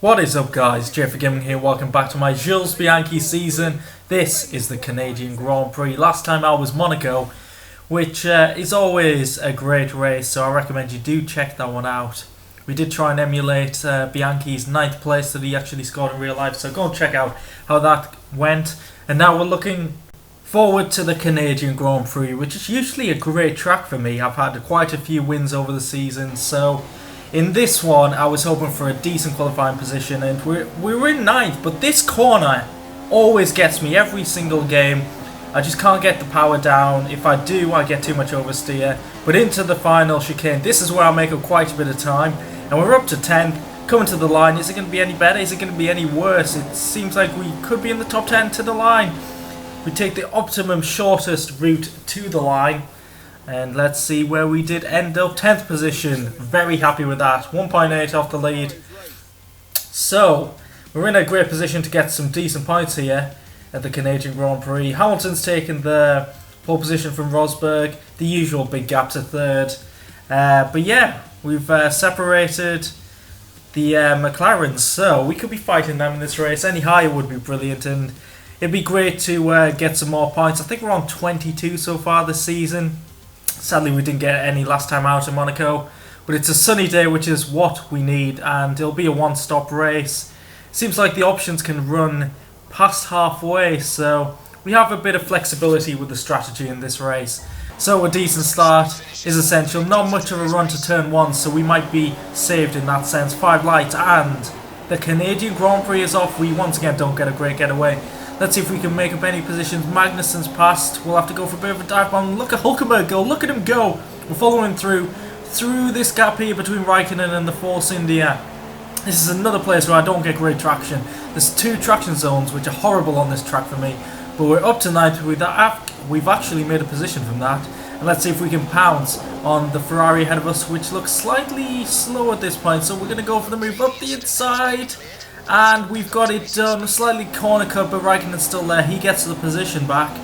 What is up, guys? JayFerGaming here. Welcome back to my Jules Bianchi season. This is the Canadian Grand Prix. Last time out was Monaco, which is always a great race, so I recommend you do check that one out. We did try and emulate Bianchi's 9th place that he actually scored in real life, so go and check out how that went. And now we're looking forward to the Canadian Grand Prix, which is usually a great track for me. I've had quite a few wins over the season, so in this one, I was hoping for a decent qualifying position, and we were in 9th, but this corner always gets me every single game. I just can't get the power down. If I do, I get too much oversteer. But into the final chicane, this is where I make up quite a bit of time, and we're up to 10th, coming to the line. Is it going to be any better? Is it going to be any worse? It seems like we could be in the top 10 to the line. We take the optimum shortest route to the line. And let's see where we did end up. 10th position. Very happy with that. 1.8 off the lead. So, we're in a great position to get some decent points here at the Canadian Grand Prix. Hamilton's taken the pole position from Rosberg. The usual big gap to 3rd. But yeah, we've separated the McLarens. So, we could be fighting them in this race. Any higher would be brilliant. And it'd be great to get some more points. I think we're on 22 so far this season. Sadly, we didn't get any last time out in Monaco, but it's a sunny day, which is what we need, and it'll be a one-stop race. Seems like the options can run past halfway, so we have a bit of flexibility with the strategy in this race. So a decent start is essential. Not much of a run to turn 1, so we might be saved in that sense. 5 lights, and the Canadian Grand Prix is off. We once again don't get a great getaway. Let's see if we can make up any positions. Magnussen's passed. We'll have to go for a bit of a dive bomb. Look at Hulkenberg go. Look at him go. We're following through this gap here between Raikkonen and the Force India. This is another place where I don't get great traction. There's 2 traction zones, which are horrible on this track for me. But we're up to 9th. We've actually made a position from that. And let's see if we can pounce on the Ferrari ahead of us, which looks slightly slow at this point. So we're going to go for the move up the inside. And we've got it done. Slightly corner cut, but Raikkonen's still there. He gets the position back.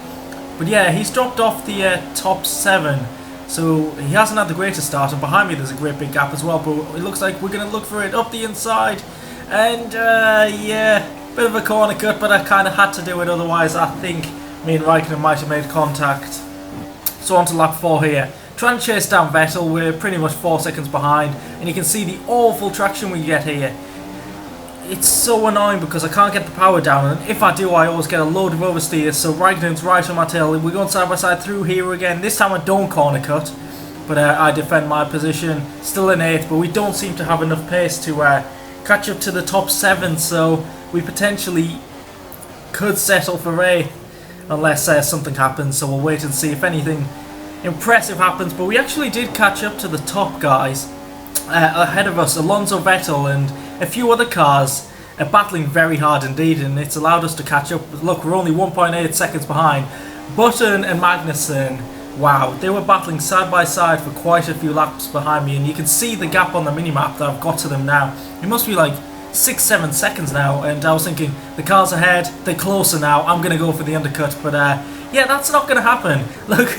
But yeah, he's dropped off the top 7. So he hasn't had the greatest start. And behind me there's a great big gap as well. But it looks like we're going to look for it up the inside. And yeah, bit of a corner cut, but I kind of had to do it. Otherwise, I think me and Raikkonen might have made contact. So on to lap 4 here. Trying to chase down Vettel. We're pretty much 4 seconds behind. And you can see the awful traction we get here. It's so annoying because I can't get the power down, and if I do, I always get a load of oversteers. So Raikkonen's right on my tail. We're going side by side through here again. This time I don't corner cut, but I defend my position. Still in 8th, but we don't seem to have enough pace to catch up to the top 7. So we potentially could settle for 8th unless something happens. So we'll wait and see if anything impressive happens. But we actually did catch up to the top guys ahead of us. Alonso, Vettel, and a few other cars are battling very hard indeed, and it's allowed us to catch up. Look, we're only 1.8 seconds behind. Button and Magnussen, wow, they were battling side by side for quite a few laps behind me, and you can see the gap on the minimap that I've got to them now. It must be like 6-7 seconds now, and I was thinking, the car's ahead, they're closer now, I'm going to go for the undercut, but yeah, that's not going to happen. Look,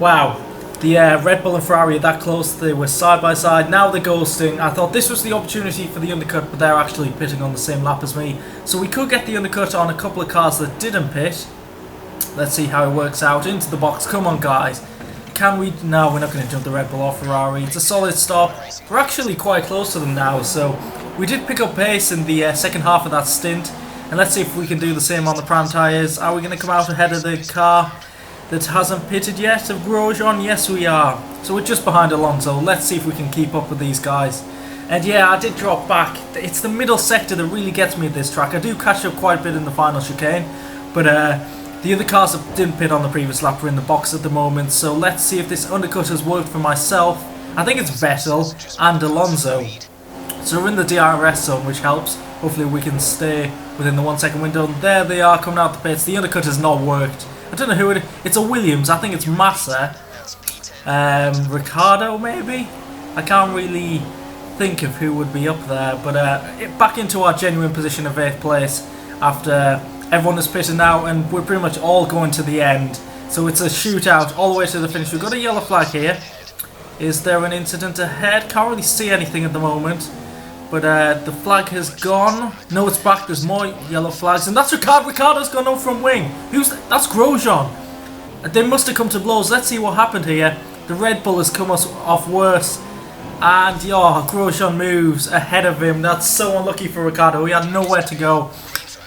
wow. The Red Bull and Ferrari are that close. They were side by side. Now they're ghosting. I thought this was the opportunity for the undercut, but they're actually pitting on the same lap as me. So we could get the undercut on a couple of cars that didn't pit. Let's see how it works out. Into the box. Come on, guys. Can we? No, we're not going to jump the Red Bull or Ferrari. It's a solid stop. We're actually quite close to them now. So we did pick up pace in the second half of that stint. And let's see if we can do the same on the Pram tyres. Are we going to come out ahead of the car that hasn't pitted yet of Grosjean? Yes, we are. So we're just behind Alonso. Let's see if we can keep up with these guys. And yeah, I did drop back. It's the middle sector that really gets me at this track. I do catch up quite a bit in the final chicane, but the other cars that didn't pit on the previous lap are in the box at the moment. So let's see if this undercut has worked for myself. I think it's Vettel and Alonso. So we're in the DRS zone, which helps. Hopefully we can stay within the 1 second window. And there they are coming out the pits. The undercut has not worked. I don't know who it is. It's a Williams. I think it's Massa. Ricardo, maybe? I can't really think of who would be up there. But back into our genuine position of 8th place after everyone is pitting out, and we're pretty much all going to the end. So it's a shootout all the way to the finish. We've got a yellow flag here. Is there an incident ahead? Can't really see anything at the moment. But the flag has gone. No, it's back. There's more yellow flags. And that's Ricardo. Ricardo's gone up from wing. That's Grosjean. They must have come to blows. Let's see what happened here. The Red Bull has come off worse. And Grosjean moves ahead of him. That's so unlucky for Ricardo. He had nowhere to go.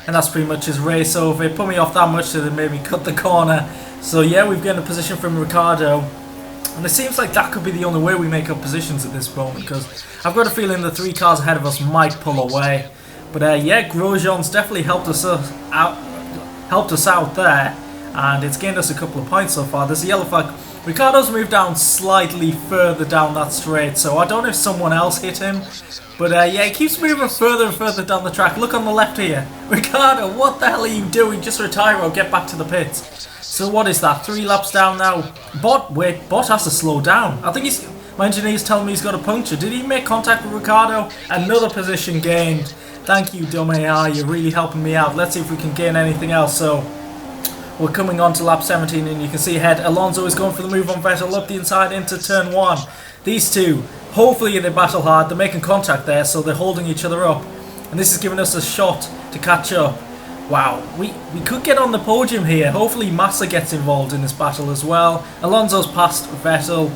And that's pretty much his race over. It put me off that much that it made me cut the corner. So yeah, we've got a position from Ricardo. And it seems like that could be the only way we make up positions at this moment, because I've got a feeling the 3 cars ahead of us might pull away. But yeah, Grosjean's definitely helped us out there, and it's gained us a couple of points so far. There's a yellow flag. Ricardo's moved down slightly further down that straight, so I don't know if someone else hit him. But yeah, he keeps moving further and further down the track. Look on the left here. Ricardo, what the hell are you doing? Just retire or get back to the pits. So what is that? 3 laps down now. Bot has to slow down. I think my engineer's telling me he's got a puncture. Did he make contact with Ricardo? Another position gained. Thank you, dumb AI. You're really helping me out. Let's see if we can gain anything else. So we're coming on to lap 17, and you can see ahead, Alonso is going for the move on Vettel up the inside into turn 1. These two, hopefully they battle hard. They're making contact there, so they're holding each other up. And this is giving us a shot to catch up. Wow, we could get on the podium here. Hopefully Massa gets involved in this battle as well. Alonso's past Vettel,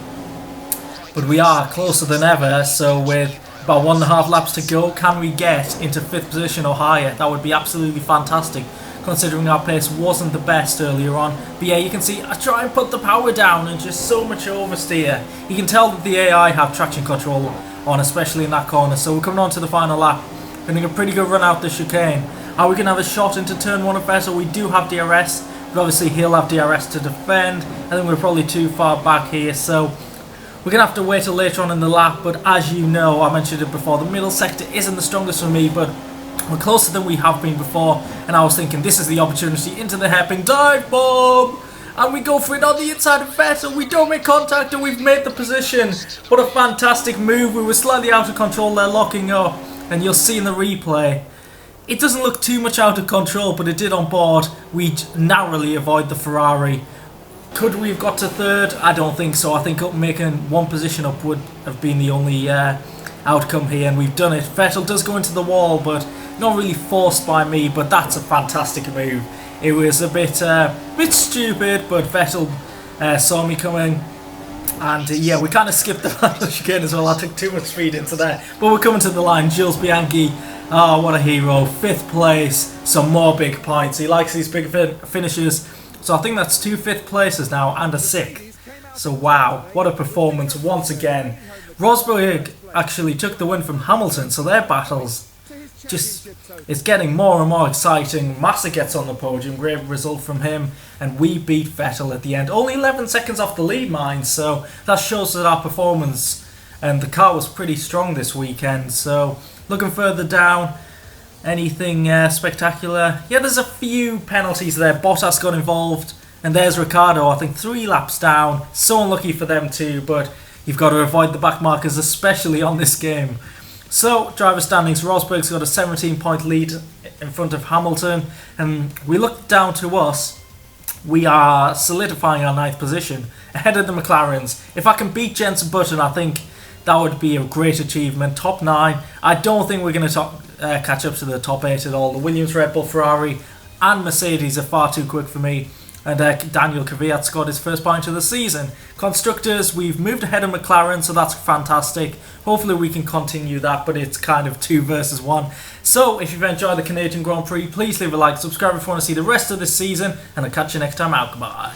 but we are closer than ever. So with about 1.5 laps to go, can we get into 5th position or higher? That would be absolutely fantastic, considering our pace wasn't the best earlier on. But yeah, you can see I try and put the power down and just so much oversteer. You can tell that the AI have traction control on, especially in that corner. So we're coming on to the final lap. Getting a pretty good run out the chicane. Are we going to have a shot into turn 1 of Vettel? We do have DRS, but obviously he'll have DRS to defend. I think we're probably too far back here, so we're going to have to wait till later on in the lap. But as you know, I mentioned it before, the middle sector isn't the strongest for me, but we're closer than we have been before. And I was thinking this is the opportunity into the hairpin dive bomb. And we go for it on the inside of Vettel. We don't make contact and we've made the position. What a fantastic move. We were slightly out of control there, locking up. And you'll see in the replay, it doesn't look too much out of control, but it did on board. We narrowly avoid the Ferrari. Could we have got to 3rd? I don't think so. I think making 1 position up would have been the only outcome here, and we've done it. Vettel does go into the wall, but not really forced by me, but that's a fantastic move. It was a bit stupid, but Vettel saw me coming. And yeah, we kind of skipped the chicane as well. I took too much speed into there. But we're coming to the line. Jules Bianchi, oh, what a hero. 5th place, some more big points. He likes these big finishes. So I think that's 2 5th places now and a 6th. So wow, what a performance once again. Rosberg actually took the win from Hamilton, so their battles just it's getting more and more exciting. Massa gets on the podium, great result from him, and we beat Vettel at the end. Only 11 seconds off the lead, mind, so that shows that our performance and the car was pretty strong this weekend. So looking further down, anything spectacular? Yeah, there's a few penalties there. Bottas got involved, and there's Ricardo, I think 3 laps down. So unlucky for them too, but you've got to avoid the back markers, especially on this game. So, driver standings, Rosberg's got a 17-point lead in front of Hamilton, and we look down to us, we are solidifying our 9th position ahead of the McLarens. If I can beat Jensen Button, I think that would be a great achievement. Top 9, I don't think we're going to catch up to the top 8 at all. The Williams, Red Bull, Ferrari and Mercedes are far too quick for me. And Daniel Kvyat scored his first point of the season. Constructors, we've moved ahead of McLaren, so that's fantastic. Hopefully we can continue that, but it's kind of 2 versus 1. So if you've enjoyed the Canadian Grand Prix, please leave a like, subscribe if you want to see the rest of this season, and I'll catch you next time out. Goodbye.